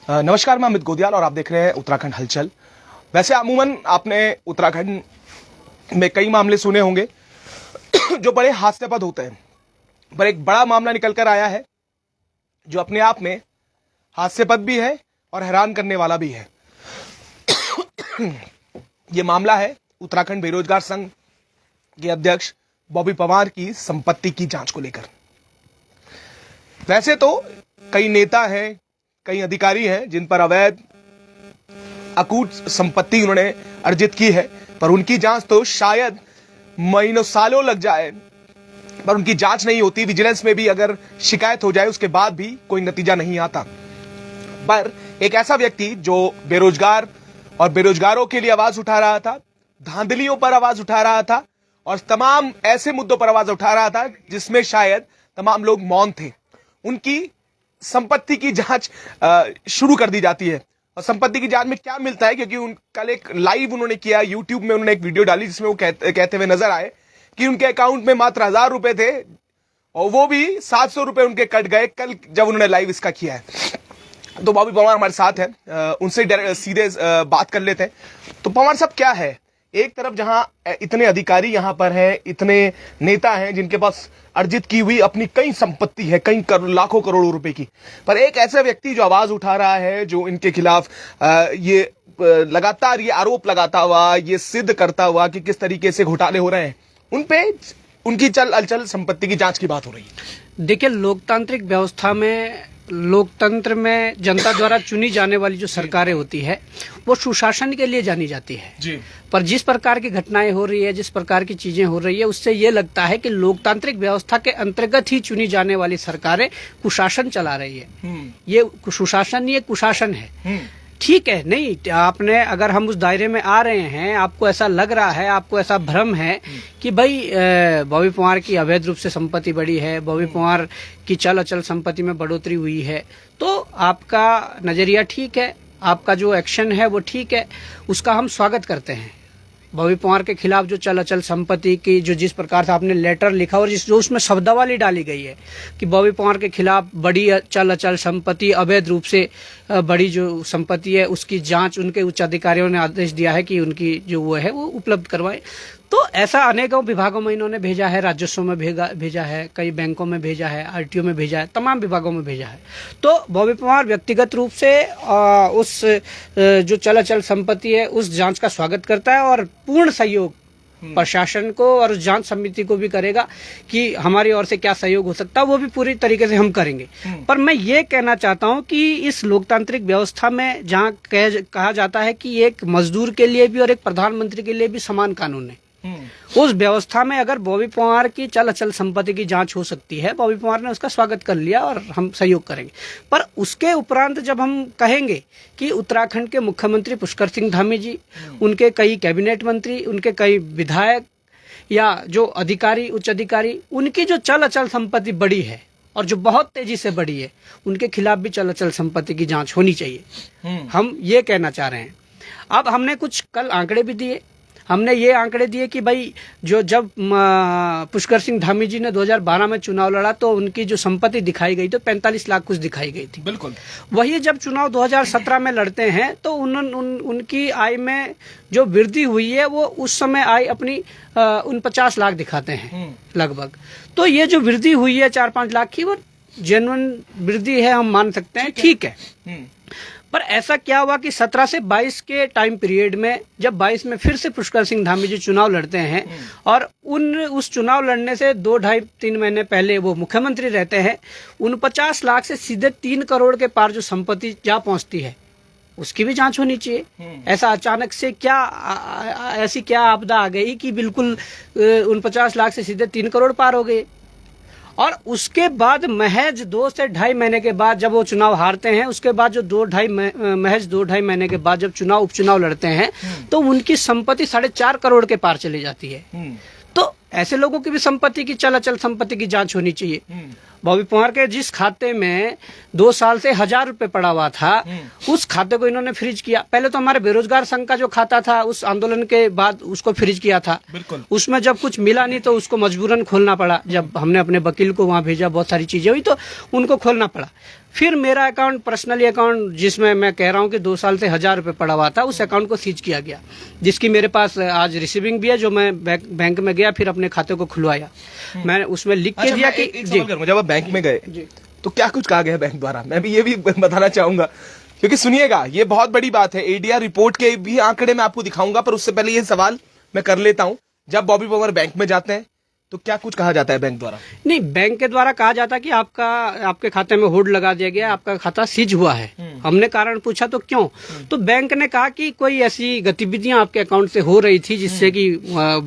नमस्कार, मैं अमित गोदियाल और आप देख रहे हैं उत्तराखंड हलचल। वैसे अमूमन आपने उत्तराखंड में कई मामले सुने होंगे जो बड़े हास्यास्पद होते हैं, पर एक बड़ा मामला निकल कर आया है जो अपने आप में हास्यास्पद भी है और हैरान करने वाला भी है। ये मामला है उत्तराखंड बेरोजगार संघ के अध्यक्ष बॉबी पवार की संपत्ति की जांच को लेकर। वैसे तो कई नेता हैं, कई अधिकारी हैं जिन पर अवैध अकूट संपत्ति उन्होंने अर्जित की है, पर उनकी जांच तो शायद महीनों सालों लग जाए, पर उनकी जांच नहीं होती। विजिलेंस में भी अगर शिकायत हो जाए उसके बाद भी कोई नतीजा नहीं आता। पर एक ऐसा व्यक्ति जो बेरोजगार और बेरोजगारों के लिए आवाज उठा रहा था, धांधलियों पर आवाज उठा रहा था और तमाम ऐसे मुद्दों पर आवाज उठा रहा था जिसमें शायद तमाम लोग मौन थे, उनकी संपत्ति की जांच शुरू कर दी जाती है। और संपत्ति की जांच में क्या मिलता है, क्योंकि कल एक लाइव उन्होंने किया, यूट्यूब में उन्होंने एक वीडियो डाली जिसमें वो कहते हुए नजर आए कि उनके अकाउंट में मात्र 1000 रुपए थे और वो भी 700 रुपए उनके कट गए कल जब उन्होंने लाइव इसका किया है। तो बॉबी पवार हमारे साथ है, उनसे सीधे बात कर लेते हैं। तो पवार साहब, क्या है, एक तरफ जहां इतने अधिकारी यहां पर हैं, इतने नेता हैं जिनके पास अर्जित की हुई अपनी कई संपत्ति है, कई लाखों करोड़ों रुपए की, पर एक ऐसा व्यक्ति जो आवाज उठा रहा है, जो इनके खिलाफ ये लगातार ये आरोप लगाता हुआ, ये सिद्ध करता हुआ कि किस तरीके से घोटाले हो रहे हैं, उन पे उनकी चल अचल संपत्ति की जांच की बात हो रही है। देखिए, लोकतांत्रिक व्यवस्था में, लोकतंत्र में जनता द्वारा चुनी जाने वाली जो सरकारें होती है वो सुशासन के लिए जानी जाती है जी। पर जिस प्रकार की घटनाएं हो रही है, जिस प्रकार की चीजें हो रही है, उससे ये लगता है कि लोकतांत्रिक व्यवस्था के अंतर्गत ही चुनी जाने वाली सरकारें कुशासन चला रही है। ये सुशासन नहीं है, कुशासन है। ठीक है, नहीं, आपने अगर हम उस दायरे में आ रहे हैं, आपको ऐसा लग रहा है, आपको ऐसा भ्रम है कि भाई बॉबी पवार की अवैध रूप से संपत्ति बढ़ी है, बॉबी पवार की चल अचल संपत्ति में बढ़ोतरी हुई है, तो आपका नजरिया ठीक है, आपका जो एक्शन है वो ठीक है, उसका हम स्वागत करते हैं। बॉबी पवार के खिलाफ जो चल अचल संपत्ति की जो जिस प्रकार से आपने लेटर लिखा और जो उसमें शब्दावली डाली गई है कि बॉबी पवार के खिलाफ बड़ी चल अचल संपत्ति, अवैध रूप से बड़ी जो संपत्ति है उसकी जांच उनके उच्च अधिकारियों ने आदेश दिया है कि उनकी जो वो है वो उपलब्ध करवाएं। तो ऐसा अनेकों विभागों में इन्होंने भेजा है, राजस्व में भेजा है, कई बैंकों में भेजा है, आरटीओ में भेजा है, तमाम विभागों में भेजा है। तो बॉबी पवार व्यक्तिगत रूप से उस जो चल अचल संपत्ति है उस जांच का स्वागत करता है और पूर्ण सहयोग प्रशासन को और उस जांच समिति को भी करेगा कि हमारी ओर से क्या सहयोग हो सकता है वो भी पूरी तरीके से हम करेंगे। पर मैं ये कहना चाहता हूं कि इस लोकतांत्रिक व्यवस्था में जहां कहा जाता है कि एक मजदूर के लिए भी और एक प्रधानमंत्री के लिए भी समान कानून है, उस व्यवस्था में अगर बॉबी पवार की चल अचल संपत्ति की जांच हो सकती है, बॉबी पवार ने उसका स्वागत कर लिया और हम सहयोग करेंगे। पर उसके उपरांत जब हम कहेंगे कि उत्तराखंड के मुख्यमंत्री पुष्कर सिंह धामी जी, उनके कई कैबिनेट मंत्री, उनके कई विधायक या जो अधिकारी, उच्च अधिकारी, उनकी जो चल अचल संपत्ति बड़ी है और जो बहुत तेजी से बढ़ी है, उनके खिलाफ भी चल अचल संपत्ति की जांच होनी चाहिए। हम ये कहना चाह रहे हैं। अब हमने कुछ कल आंकड़े भी दिए, हमने ये आंकड़े दिए कि भाई जब पुष्कर सिंह धामी जी ने 2012 में चुनाव लड़ा तो उनकी जो संपत्ति दिखाई गई तो 45 लाख कुछ दिखाई गई थी। बिल्कुल वही जब चुनाव 2017 में लड़ते हैं तो उनकी आय में जो वृद्धि हुई है वो उस समय आय अपनी 49 लाख दिखाते हैं लगभग। तो ये जो वृद्धि हुई है 4-5 लाख की, वो जेन्युइन वृद्धि है, हम मान सकते हैं, ठीक है। पर ऐसा क्या हुआ कि 17 से 22 के टाइम पीरियड में, जब 22 में फिर से पुष्कर सिंह धामी जी चुनाव लड़ते हैं और उस चुनाव लड़ने से 2-2.5-3 महीने पहले वो मुख्यमंत्री रहते हैं, 49 लाख से सीधे 3 करोड़ के पार जो संपत्ति जा पहुंचती है उसकी भी जांच होनी चाहिए। ऐसा अचानक से क्या ऐसी क्या आपदा आ गई कि बिल्कुल 49 लाख से सीधे 3 करोड़ पार हो गए। और उसके बाद महज 2 से 2.5 महीने के बाद जब वो चुनाव हारते हैं, उसके बाद जो महज 2-2.5 महीने के बाद जब उपचुनाव लड़ते हैं तो उनकी संपत्ति 4.5 करोड़ के पार चली जाती है। तो ऐसे लोगों की भी संपत्ति की चल अचल संपत्ति की जांच होनी चाहिए। बॉबी पवार के जिस खाते में 2 साल से 1000 रुपए पड़ा हुआ था, उस खाते को इन्होंने फ्रीज किया। पहले तो हमारे बेरोजगार संघ का जो खाता था उस आंदोलन के बाद उसको फ्रीज किया था। उसमें जब कुछ मिला नहीं तो उसको मजबूरन खोलना पड़ा। जब हमने अपने वकील को वहां भेजा, बहुत सारी चीजें हुई तो उनको खोलना पड़ा। फिर मेरा अकाउंट, पर्सनली अकाउंट जिसमें मैं कह रहा हूं कि 2 साल से 1000 रुपए पड़ा हुआ था, उस अकाउंट को सीज किया गया, जिसकी मेरे पास आज रिसीविंग भी है, जो मैं बैंक में गया फिर अपने खाते को खुलवाया। मैंने उसमें लिख के दिया कि एक सवाल करूंगा, जब आप बैंक में गए तो क्या कुछ कहा गया बैंक द्वारा? मैं भी ये भी बताना चाहूंगा, क्योंकि सुनिएगा, ये बहुत बड़ी बात है। एडीआर रिपोर्ट के भी आंकड़े मैं आपको दिखाऊंगा, पर उससे पहले ये सवाल मैं कर लेता हूं, जब बॉबी पवार बैंक में जाते हैं तो क्या कुछ कहा जाता है बैंक द्वारा? नहीं, बैंक के द्वारा कहा जाता है कि आपके खाते में होल्ड लगा दिया गया, आपका खाता सीज हुआ है। हमने कारण पूछा तो क्यों, तो बैंक ने कहा कि कोई ऐसी गतिविधियां आपके अकाउंट से हो रही थी जिससे कि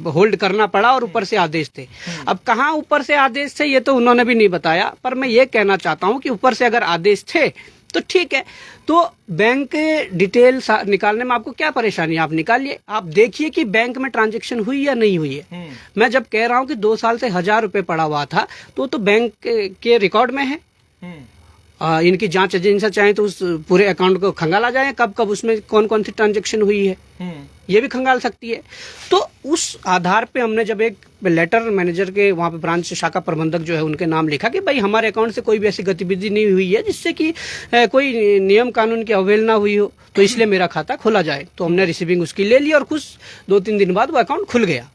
होल्ड करना पड़ा, और ऊपर से आदेश थे। अब कहाँ ऊपर से आदेश थे ये तो उन्होंने भी नहीं बताया, पर मैं ये कहना चाहता हूँ कि ऊपर से अगर आदेश थे तो ठीक है, तो बैंक के डिटेल निकालने में आपको क्या परेशानी है? आप निकालिए, आप देखिए कि बैंक में ट्रांजैक्शन हुई या नहीं हुई है। मैं जब कह रहा हूं कि 2 साल से 1000 रुपए पड़ा हुआ था, तो बैंक के रिकॉर्ड में है। इनकी जांच एजेंसी चाहे तो उस पूरे अकाउंट को खंगाला जाए, कब कब उसमें कौन कौन सी ट्रांजैक्शन हुई है, ये भी खंगाल सकती है। तो उस आधार पे हमने जब एक लेटर मैनेजर के वहां पे ब्रांच शाखा प्रबंधक जो है उनके नाम लिखा कि भाई हमारे अकाउंट से कोई भी ऐसी गतिविधि नहीं हुई है जिससे कि कोई नियम कानून की अवहेलना हुई हो, तो इसलिए मेरा खाता खोला जाए। तो हमने रिसीविंग उसकी ले ली और कुछ 2-3 दिन बाद वो अकाउंट खुल गया।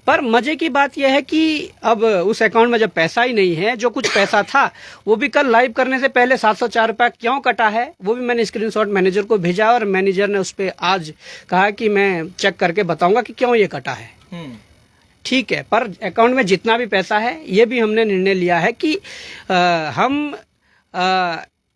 पर मजे की बात यह है कि अब उस अकाउंट में जब पैसा ही नहीं है, जो कुछ पैसा था वो भी कल लाइव करने से पहले 704 रुपया क्यों कटा है वो भी मैंने स्क्रीनशॉट मैनेजर को भेजा, और मैनेजर ने उस पर आज कहा कि मैं चेक करके बताऊंगा कि क्यों ये कटा है। ठीक है, पर अकाउंट में जितना भी पैसा है, ये भी हमने निर्णय लिया है कि हम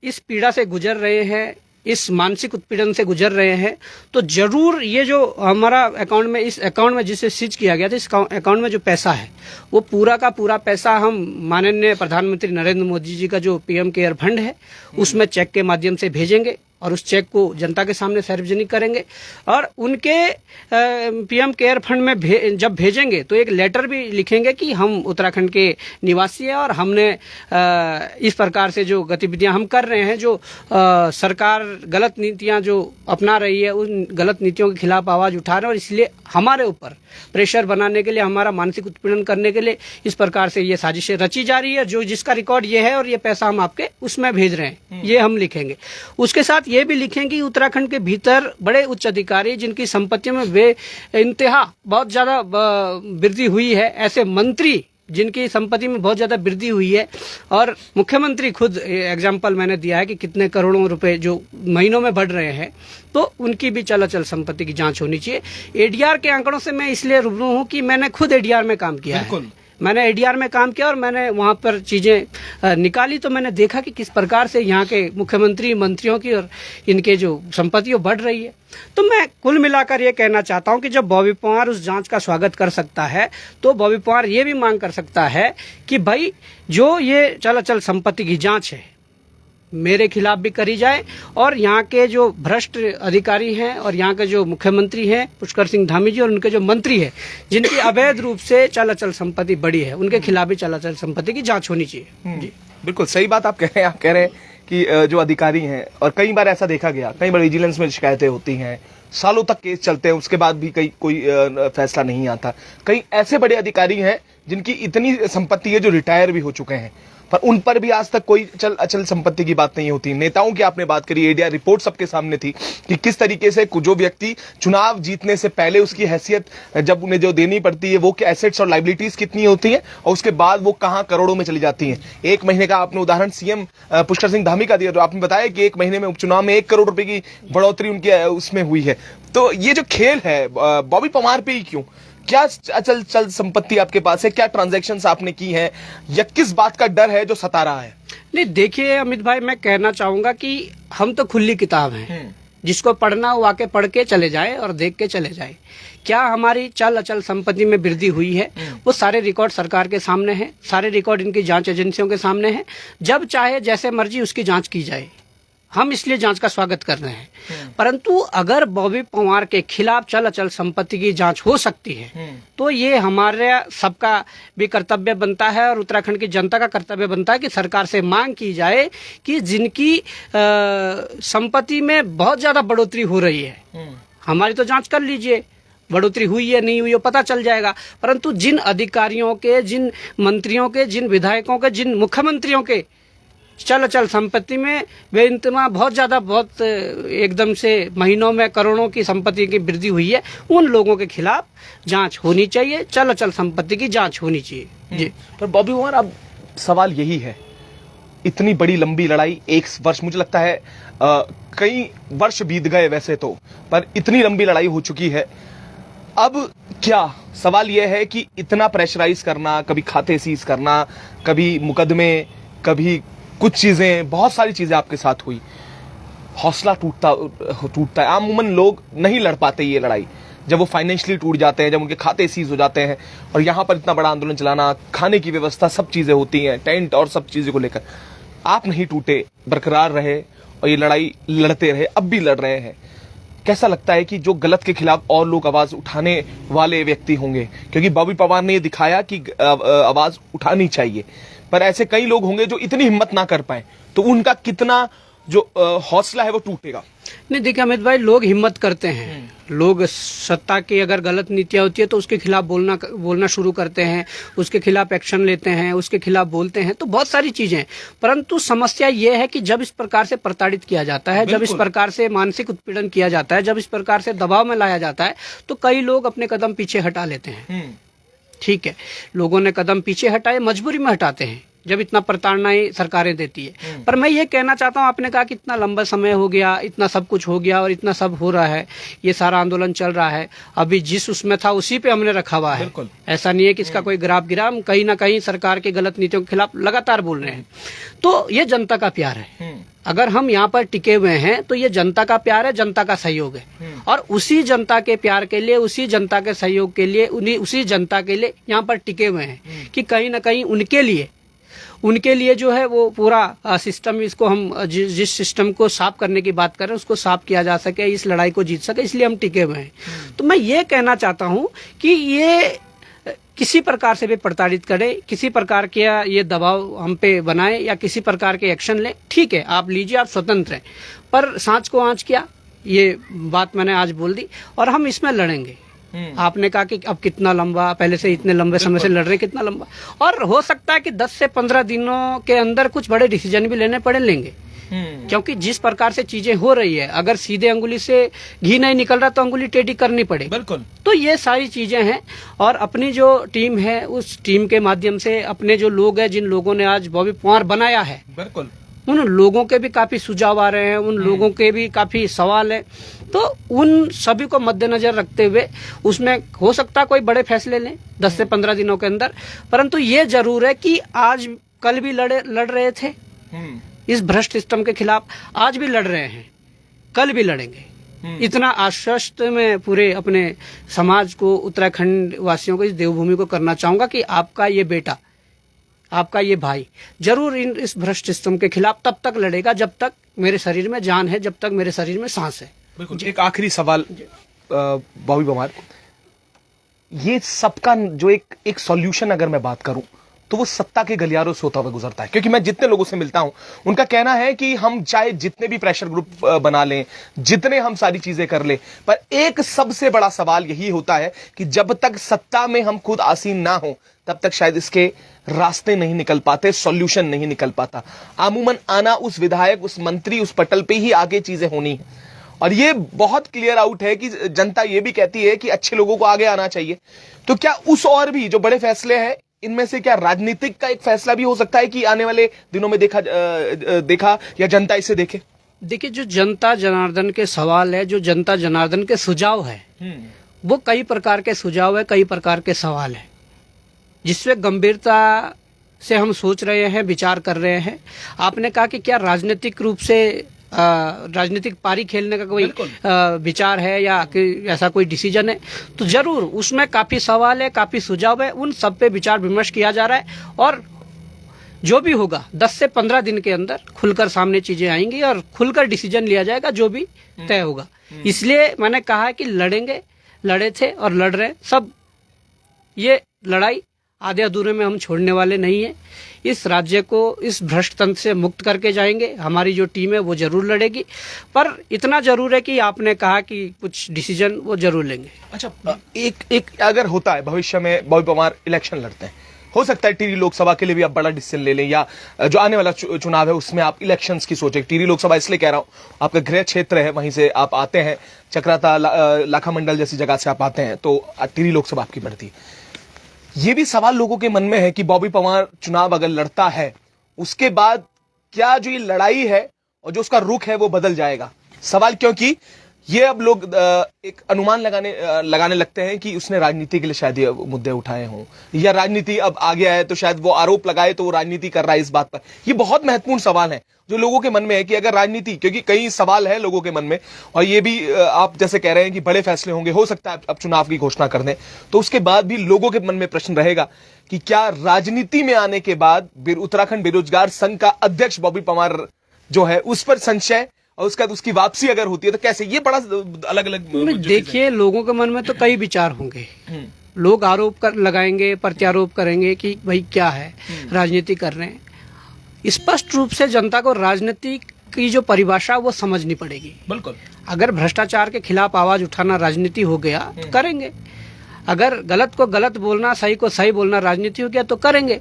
इस पीड़ा से गुजर रहे हैं, इस मानसिक उत्पीड़न से गुजर रहे हैं, तो जरूर ये जो हमारा अकाउंट में, इस अकाउंट में जिसे सीज किया गया था, इस अकाउंट में जो पैसा है वो पूरा का पूरा पैसा हम माननीय प्रधानमंत्री नरेंद्र मोदी जी का जो पीएम केयर फंड है उसमें चेक के माध्यम से भेजेंगे, और उस चेक को जनता के सामने सार्वजनिक करेंगे। और उनके पीएम केयर फंड में जब भेजेंगे तो एक लेटर भी लिखेंगे कि हम उत्तराखंड के निवासी हैं और हमने इस प्रकार से जो गतिविधियां हम कर रहे हैं, जो सरकार गलत नीतियां जो अपना रही है, उन गलत नीतियों के खिलाफ आवाज उठा रहे हैं, और इसलिए हमारे ऊपर प्रेशर बनाने के लिए, हमारा मानसिक उत्पीड़न करने के लिए इस प्रकार से ये साजिशें रची जा रही है, जो जिसका रिकॉर्ड ये है, और ये पैसा हम आपके उसमें भेज रहे हैं, ये हम लिखेंगे। उसके साथ ये भी लिखेंगे कि उत्तराखंड के भीतर बड़े उच्च अधिकारी जिनकी संपत्तियों में इंतहा बहुत ज्यादा वृद्धि हुई है, ऐसे मंत्री जिनकी संपत्ति में बहुत ज्यादा वृद्धि हुई है, और मुख्यमंत्री खुद एग्जाम्पल मैंने दिया है कि कितने करोड़ों रुपए जो महीनों में बढ़ रहे हैं, तो उनकी भी चल अचल संपत्ति की जांच होनी चाहिए। एडीआर के आंकड़ों से मैं इसलिए रूबरू हूं कि मैंने खुद एडीआर में काम किया है, मैंने एडीआर में काम किया और मैंने वहां पर चीजें निकाली, तो मैंने देखा कि किस प्रकार से यहाँ के मुख्यमंत्री मंत्रियों की और इनके जो संपत्ति वो बढ़ रही है। तो मैं कुल मिलाकर ये कहना चाहता हूं कि जब बॉबी पवार उस जांच का स्वागत कर सकता है, तो बॉबी पवार ये भी मांग कर सकता है कि भाई जो ये चल अचल संपत्ति की जांच है मेरे खिलाफ भी करी जाए, और यहाँ के जो भ्रष्ट अधिकारी हैं और यहाँ के जो मुख्यमंत्री हैं पुष्कर सिंह धामी जी, और उनके जो मंत्री हैं जिनकी अवैध रूप से चल अचल संपत्ति बढ़ी है, उनके खिलाफ भी चल अचल संपत्ति की जांच होनी चाहिए। जी बिल्कुल सही बात आप कह रहे हैं। आप कह रहे हैं कि जो अधिकारी हैं, और कई बार ऐसा देखा गया, कई बार विजिलेंस में शिकायतें होती हैं, सालों तक केस चलते हैं, उसके बाद भी कोई फैसला नहीं आता। कई ऐसे बड़े अधिकारी हैं जिनकी इतनी संपत्ति है जो रिटायर भी हो चुके हैं, पर उन पर भी आज तक कोई चल अचल संपत्ति की बात नहीं होती। नेताओं की आपने बात करी, एडीआर रिपोर्ट सबके सामने थी कि किस तरीके से जो व्यक्ति चुनाव जीतने से पहले उसकी हैसियत जब उन्हें जो देनी पड़ती है, वो एसेट्स और लाइबिलिटीज कितनी होती है, और उसके बाद वो कहां करोड़ों में चली जाती हैं। 1 महीने का आपने उदाहरण सीएम पुष्कर सिंह धामी का दिया, तो आपने बताया कि 1 महीने में उपचुनाव में 1 करोड़ रुपए की बढ़ोतरी उनकी उसमें हुई है। तो ये जो खेल है बॉबी पवार पे ही क्यों? क्या अचल चल संपत्ति आपके पास है? क्या ट्रांजैक्शंस आपने की हैं, या किस बात का डर है जो सता रहा है? नहीं, देखिए अमित भाई, मैं कहना चाहूंगा कि हम तो खुली किताब हैं, जिसको पढ़ना हो आके पढ़ के चले जाए और देख के चले जाए। क्या हमारी चल अचल संपत्ति में वृद्धि हुई है, वो सारे रिकॉर्ड सरकार के सामने हैं, सारे रिकॉर्ड इनकी जांच एजेंसियों के सामने हैं। जब चाहे जैसे मर्जी उसकी जांच की जाए, हम इसलिए जांच का स्वागत कर रहे हैं। परंतु अगर बॉबी पवार के खिलाफ चल अचल संपत्ति की जांच हो सकती है, तो ये हमारे सबका भी कर्तव्य बनता है, और उत्तराखंड की जनता का कर्तव्य बनता है कि सरकार से मांग की जाए कि जिनकी संपत्ति में बहुत ज्यादा बढ़ोतरी हो रही है, हमारी तो जांच कर लीजिए, बढ़ोतरी हुई है नहीं हुई है पता चल जाएगा। परंतु जिन अधिकारियों के, जिन मंत्रियों के, जिन विधायकों के, जिन मुख्यमंत्रियों के चल अचल संपत्ति में बेइंतमा बहुत ज्यादा बहुत एकदम से महीनों में करोड़ों की संपत्ति की वृद्धि हुई है, उन लोगों के खिलाफ जांच होनी चाहिए, चल अचल संपत्ति की जांच होनी चाहिए। जी। पर बॉबी कुमार, अब सवाल यही है, इतनी बड़ी लंबी लड़ाई, एक वर्ष, मुझे लगता है कई वर्ष बीत गए वैसे तो, पर इतनी लंबी लड़ाई हो चुकी है। अब क्या सवाल यह है कि इतना प्रेशराइज करना, कभी खाते सीज करना, कभी मुकदमे, कभी कुछ चीजें, बहुत सारी चीजें आपके साथ हुई, हौसला टूटता है। अमूमन लोग नहीं लड़ पाते ये लड़ाई, जब वो फाइनेंशियली टूट जाते हैं, जब उनके खाते सीज हो जाते हैं, और यहां पर इतना बड़ा आंदोलन चलाना, खाने की व्यवस्था, सब चीजें होती हैं, टेंट और सब चीजों को लेकर आप नहीं टूटे, बरकरार रहे और ये लड़ाई लड़ते रहे, अब भी लड़ रहे हैं। कैसा लगता है कि जो गलत के खिलाफ और लोग आवाज उठाने वाले व्यक्ति होंगे, क्योंकि बॉबी पवार ने ये दिखाया कि आवाज उठानी चाहिए, पर ऐसे कई लोग होंगे जो इतनी हिम्मत ना कर पाए, तो उनका कितना जो हौसला है वो टूटेगा? नहीं, देखिए अमित भाई, लोग हिम्मत करते हैं, लोग सत्ता की अगर गलत नीतियां होती है तो उसके खिलाफ बोलना शुरू करते हैं, उसके खिलाफ एक्शन लेते हैं, उसके खिलाफ बोलते हैं, तो बहुत सारी चीजें। परंतु समस्या ये है कि जब इस प्रकार से प्रताड़ित किया जाता है, जब इस प्रकार से मानसिक उत्पीड़न किया जाता है, जब इस प्रकार से दबाव में लाया जाता है, तो कई लोग अपने कदम पीछे हटा लेते हैं। ठीक है, लोगों ने कदम पीछे हटाए, मजबूरी में हटाते हैं जब इतना प्रताड़नाएं सरकारें देती है। पर मैं ये कहना चाहता हूं, आपने कहा कि इतना लंबा समय हो गया, इतना सब कुछ हो गया और इतना सब हो रहा है, ये सारा आंदोलन चल रहा है, अभी जिस उसमें था उसी पे हमने रखा हुआ है। ऐसा नहीं है कि इसका कोई ग्राफ गिरा, हम कहीं ना कहीं सरकार की गलत नीतियों के खिलाफ लगातार बोल रहे हैं। तो ये जनता का प्यार है, अगर हम यहाँ पर टिके हुए हैं तो ये जनता का प्यार है, जनता का सहयोग है, और उसी जनता के प्यार के लिए, उसी जनता के सहयोग के लिए, उसी जनता के लिए यहाँ पर टिके हुए हैं कि कहीं ना कहीं उनके लिए जो है वो पूरा सिस्टम, इसको हम जिस सिस्टम को साफ करने की बात कर रहे हैं उसको साफ किया जा सके, इस लड़ाई को जीत सके, इसलिए हम टिके हुए हैं। तो मैं ये कहना चाहता हूँ कि ये किसी प्रकार से भी प्रताड़ित करे, किसी प्रकार के ये दबाव हम पे बनाए या किसी प्रकार के एक्शन ले, ठीक है, आप लीजिए, आप स्वतंत्र हैं, पर सांच को आंच किया, ये बात मैंने आज बोल दी, और हम इसमें लड़ेंगे। आपने कहा कि अब कितना लंबा, पहले से इतने लंबे समय से लड़ रहे, कितना लंबा, और हो सकता है कि 10 से 15 दिनों के अंदर कुछ बड़े डिसीजन भी लेने लेंगे, क्योंकि जिस प्रकार से चीजें हो रही है, अगर सीधे अंगुली से घी नहीं निकल रहा तो अंगुली टेढ़ी करनी पड़ेगी। बिल्कुल। तो ये सारी चीजें हैं, और अपनी जो टीम है उस टीम के माध्यम से, अपने जो लोग हैं, जिन लोगों ने आज बॉबी पवार बनाया है, बिल्कुल, उन लोगों के भी काफी सुझाव आ रहे हैं, उन लोगों के भी काफी सवाल है, तो उन सभी को मद्देनजर रखते हुए उसमें हो सकता है कोई बड़े फैसले लें 10 से 15 दिनों के अंदर। परंतु ये जरूर है कि आज कल भी लड़ रहे थे इस भ्रष्ट सिस्टम के खिलाफ, आज भी लड़ रहे हैं, कल भी लड़ेंगे। इतना आश्वस्त मैं पूरे अपने समाज को, उत्तराखंड वासियों को, इस देवभूमि को करना चाहूंगा कि आपका ये बेटा, आपका ये भाई जरूर इस भ्रष्ट सिस्टम के खिलाफ तब तक लड़ेगा जब तक मेरे शरीर में जान है, जब तक मेरे शरीर में सांस है। बिल्कुल। एक आखिरी सवाल बॉबी पवार, ये सबका जो एक सॉल्यूशन अगर मैं बात करूं तो वो सत्ता के गलियारों से होता हुआ गुजरता है, क्योंकि मैं जितने लोगों से मिलता हूं उनका कहना है कि हम चाहे जितने भी प्रेशर ग्रुप बना लें, जितने हम सारी चीजें कर लें, पर एक सबसे बड़ा सवाल यही होता है कि जब तक सत्ता में हम खुद आसीन ना हो तब तक शायद इसके रास्ते नहीं निकल पाते, सॉल्यूशन नहीं निकल पाता। अमूमन आना उस विधायक, उस मंत्री, उस पटल पे ही आगे चीजें होनी है, और ये बहुत क्लियर आउट है कि जनता ये भी कहती है कि अच्छे लोगों को आगे आना चाहिए। तो क्या उस और भी जो बड़े फैसले हैं, इनमें से क्या राजनीतिक का एक फैसला भी हो सकता है कि आने वाले दिनों में देखा या जनता इसे देखे? देखिए, जो जनता जनार्दन के सवाल है, जो जनता जनार्दन के सुझाव है, वो कई प्रकार के सुझाव है, कई प्रकार के सवाल है, जिससे गंभीरता से हम सोच रहे हैं, विचार कर रहे हैं। आपने कहा कि क्या राजनीतिक रूप से राजनीतिक पारी खेलने का कोई विचार है या ऐसा कोई डिसीजन है, तो जरूर उसमें काफी सवाल है, काफी सुझाव है, उन सब पे विचार विमर्श किया जा रहा है, और जो भी होगा 10 से 15 दिन के अंदर खुलकर सामने चीजें आएंगी और खुलकर डिसीजन लिया जाएगा, जो भी तय होगा। इसलिए मैंने कहा कि लड़ेंगे, लड़े थे और लड़ रहे सब। ये लड़ाई आधे अधूरे में हम छोड़ने वाले नहीं है। इस राज्य को इस भ्रष्ट तंत्र से मुक्त करके जाएंगे। हमारी जो टीम है वो जरूर लड़ेगी, पर इतना जरूर है कि आपने कहा कि कुछ डिसीजन वो जरूर लेंगे। अच्छा, एक अगर होता है भविष्य में बॉबी पवार इलेक्शन लड़ते हैं, हो सकता है टिहरी लोकसभा के लिए भी आप बड़ा डिसीजन ले लें, या जो आने वाला चुनाव है उसमें आप इलेक्शंस की सोचें। टिहरी लोकसभा इसलिए कह रहा हूं, आपका गृह क्षेत्र है, वहीं से आप आते हैं, चक्राता लाखा मंडल जैसी जगह से आप आते हैं, तो टिहरी लोकसभा आपकी पड़ती है। ये भी सवाल लोगों के मन में है कि बॉबी पवार चुनाव अगर लड़ता है, उसके बाद क्या जो ये लड़ाई है और जो उसका रुख है वो बदल जाएगा। सवाल क्योंकि ये अब लोग एक अनुमान लगाने लगते हैं कि उसने राजनीति के लिए शायद ये मुद्दे उठाए हों, या राजनीति अब आ गया है तो शायद वो आरोप लगाए तो वो राजनीति कर रहा है इस बात पर। ये बहुत महत्वपूर्ण सवाल है जो लोगों के मन में है कि अगर राजनीति, क्योंकि कई सवाल है लोगों के मन में, और ये भी आप जैसे कह रहे हैं कि बड़े फैसले होंगे, हो सकता है अब चुनाव की घोषणा कर दें, तो उसके बाद भी लोगों के मन में प्रश्न रहेगा कि क्या राजनीति में आने के बाद उत्तराखंड बेरोजगार संघ का अध्यक्ष बॉबी पवार जो है उस पर संशय, और उसके बाद उसकी वापसी अगर होती है तो कैसे। ये बड़ा अलग अलग देखिए, लोगों के मन में तो कई विचार होंगे। लोग आरोप लगाएंगे, प्रत्यारोप करेंगे कि भाई क्या है, राजनीति कर रहे हैं। स्पष्ट रूप से जनता को राजनीति की जो परिभाषा वो समझनी पड़ेगी। बिल्कुल, अगर भ्रष्टाचार के खिलाफ आवाज उठाना राजनीति हो गया तो करेंगे, अगर गलत को गलत बोलना, सही को सही बोलना राजनीति हो गया तो करेंगे।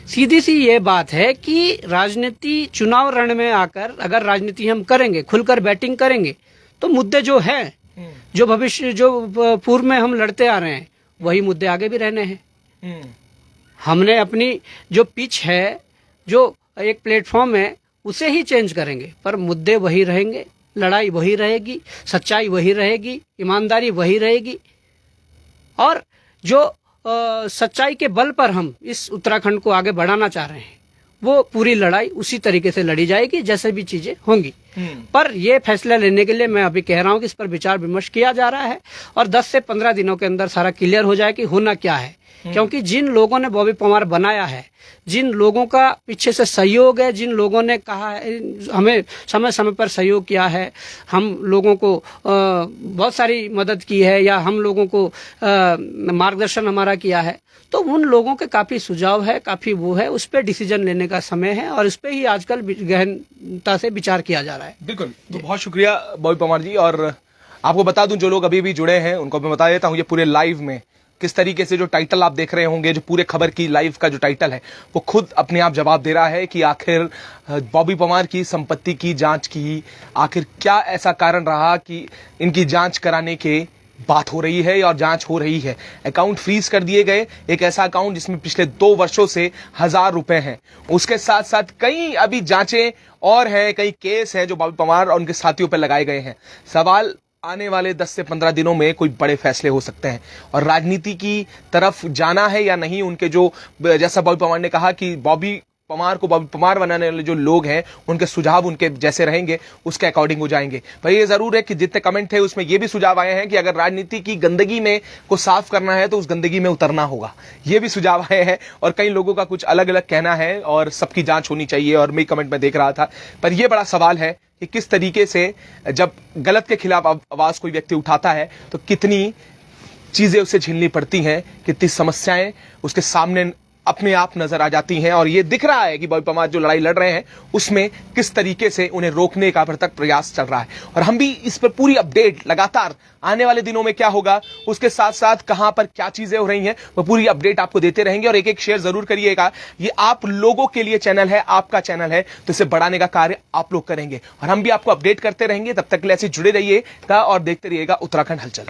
सीधी सी ये बात है कि राजनीति चुनाव रण में आकर अगर राजनीति हम करेंगे, खुलकर बैटिंग करेंगे, तो मुद्दे जो हैं, जो भविष्य, जो पूर्व में हम लड़ते आ रहे हैं, वही मुद्दे आगे भी रहने हैं। हमने अपनी जो पिच है, जो एक प्लेटफॉर्म है, उसे ही चेंज करेंगे, पर मुद्दे वही रहेंगे, लड़ाई वही रहेगी, सच्चाई वही रहेगी, ईमानदारी वही रहेगी। और जो सच्चाई के बल पर हम इस उत्तराखंड को आगे बढ़ाना चाह रहे हैं, वो पूरी लड़ाई उसी तरीके से लड़ी जाएगी जैसे भी चीजें होंगी। पर ये फैसला लेने के लिए मैं अभी कह रहा हूँ कि इस पर विचार विमर्श किया जा रहा है, और 10 से 15 दिनों के अंदर सारा क्लियर हो जाए कि होना क्या है। क्योंकि जिन लोगों ने बॉबी पवार बनाया है, जिन लोगों का पीछे से सहयोग है, जिन लोगों ने कहा है, हमें समय समय पर सहयोग किया है, हम लोगों को बहुत सारी मदद की है, या हम लोगों को मार्गदर्शन हमारा किया है, तो उन लोगों के काफी सुझाव है, काफी वो है, उस पर डिसीजन लेने का समय है, और इस पे ही आजकल गहनता से विचार किया जा रहा है। बिल्कुल, तो बहुत शुक्रिया बॉबी पवार जी। और आपको बता दूं, जो लोग अभी भी जुड़े हैं उनको मैं बता देता हूं, ये पूरे लाइव में किस तरीके से जो टाइटल आप देख रहे होंगे, जो पूरे खबर की लाइव का जो टाइटल है, वो खुद अपने आप जवाब दे रहा है कि आखिर बॉबी पवार की संपत्ति की जांच की आखिर क्या ऐसा कारण रहा कि इनकी जांच कराने के बात हो रही है और जांच हो रही है। अकाउंट फ्रीज कर दिए गए, एक ऐसा अकाउंट जिसमें पिछले 2 वर्षों से 1000 रुपए हैं। उसके साथ साथ कई अभी जांचें और हैं, कई केस हैं जो बॉबी पवार और उनके साथियों पर लगाए गए हैं। सवाल आने वाले 10 से 15 दिनों में कोई बड़े फैसले हो सकते हैं, और राजनीति की तरफ जाना है या नहीं, उनके जो, जैसा बॉबी पवार ने कहा कि बॉबी पवार को बॉबी पवार बनाने वाले जो लोग हैं, उनके सुझाव उनके जैसे रहेंगे, उसके अकॉर्डिंग हो जाएंगे। भाई ये जरूर है कि जितने कमेंट थे उसमें ये भी सुझाव आए हैं कि अगर राजनीति की गंदगी में को साफ करना है तो उस गंदगी में उतरना होगा, ये भी सुझाव आए हैं। और कई लोगों का कुछ अलग अलग कहना है, और सबकी जांच होनी चाहिए, और मैं कमेंट में देख रहा था। पर यह बड़ा सवाल है कि किस तरीके से जब गलत के खिलाफ आवाज कोई व्यक्ति उठाता है तो कितनी चीजें उसे झेलनी पड़ती हैं, कितनी समस्याएं उसके सामने अपने आप नजर आ जाती हैं। और ये दिख रहा है कि बॉबी पवार जो लड़ाई लड़ रहे हैं उसमें किस तरीके से उन्हें रोकने का अब तक प्रयास चल रहा है। और हम भी इस पर पूरी अपडेट लगातार आने वाले दिनों में क्या होगा, उसके साथ साथ कहां पर क्या चीजें हो रही हैं, वो पूरी अपडेट आपको देते रहेंगे। और एक एक शेयर जरूर करिएगा, ये आप लोगों के लिए चैनल है, आपका चैनल है, तो इसे बढ़ाने का कार्य आप लोग करेंगे, और हम भी आपको अपडेट करते रहेंगे। तब तक के लिए ऐसे जुड़े रहिएगा और देखते रहिएगा उत्तराखंड हलचल।